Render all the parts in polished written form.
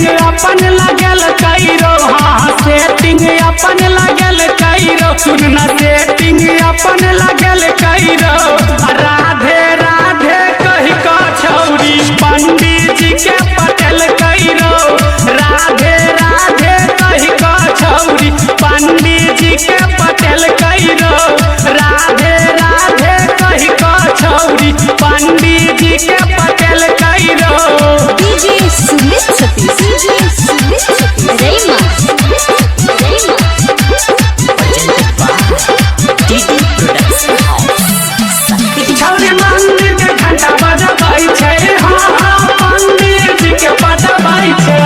अपन लगल कैरो, हाँ सेटिंग अपन लगल कैरो, सुनना सेटिंग अपन लगल कैरो। राधे राधे कही का छौरी पंडित जी के पटेल कैरो, राधे राधे कही का छौरी पंडित जी के पटेल कैरो, राधे राधे कही का छौरी पंडित जी के पटेल कैरो। डीजे सुमित सतीश, डीजे सुमित सतीश, रेमा रेमा डीडी प्रोडक्शन हाउस। छौरी मंदिर के घंटा बजबै छै, हाँ हाँ पंडित जी के बजबै छै।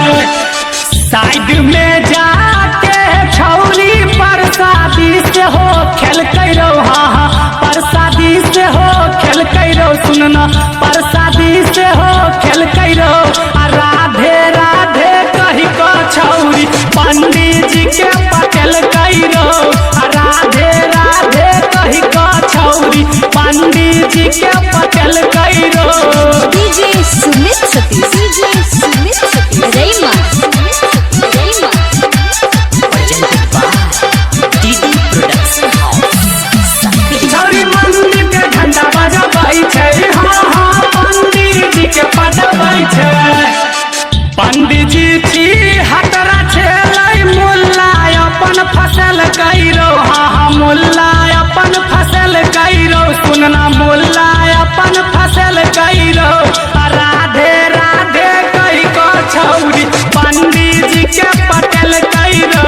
साइड में जाके छौरी प्रसादी से हो खेल कैरो, हाँ हाँ प्रसादी से हो खेल कैरो, सुनना प्रसादी से हो खेल कैरो। राधे राधे कही का छौरी पंडित जी के पटेल कैरो, राधे राधे कही का छौरी पंडित जी के पटेल कैरो। डीजे सुमित सतीश, डीजे सुमित सतीश, रेमा रेमा डीडी प्रोडक्शन हाउस। छौरी मंदिर के घंटा बजबै छै, हाँ हाँ पंडित जी के पटबै छै। पंडित जी छी हटरा छेलै मुल्ला अपन फसल कैरो, हाँ हाँ मुल्ला अपन फसल कैरो, सुनना मुल्ला अपन फसल कैरो। राधे राधे कही का छौरी पंडित जी के पटेल कैरो,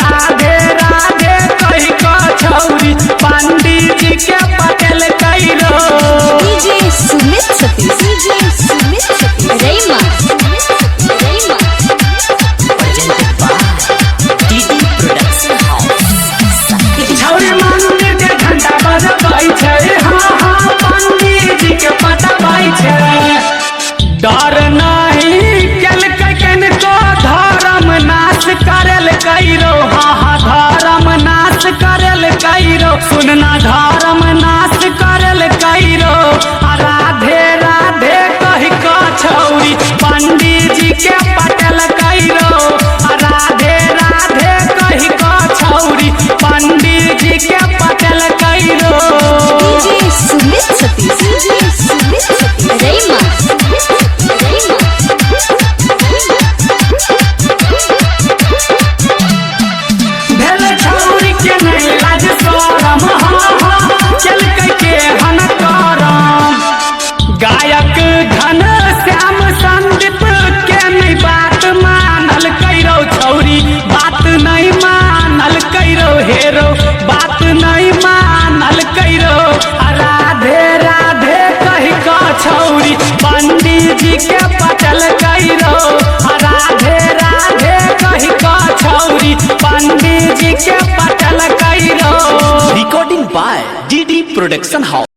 राधे राधे कही का छौरी पंडित जी के पटेल कैरो। डीजे सुमित सतीश, डीजे सुमित सतीश, रेमा रेमा डीडी प्रोडक्शन हाउस। छौरी मंदिर के घंटा बजबै छै, हाँ हाँ पंडित जी के पटबै छै। डर नहीं केलकै किनको धर्म नाश करल कैरो, हाँ हाँ धर्म नाश करल कैरो, सुनना धर्म नाश करल कैरो। राधे राधे कही का छौरी पंडित जी के पटेल कैरो, राधे राधे कही का छौरी पंडित जी के पटेल कैरो। डीजे सुमित सतीश, डीजे सुमित सतीश, रेमा रेमा भेल छौरी के नहीं लाज शरम, हाँ हाँ चलकै के हन करम। गायक घन श्याम संदीप के नहीं बात मानल कैरो, छौरी बात नहीं मानल कैरो, हेरो बात नहीं मानल कैरो। राधे राधे कही का छौरी पंडित जी के पटेल कैरो, राधे राधे कही का छौरी पंडित जी के पटेल कैरो। Recording by DD Production House.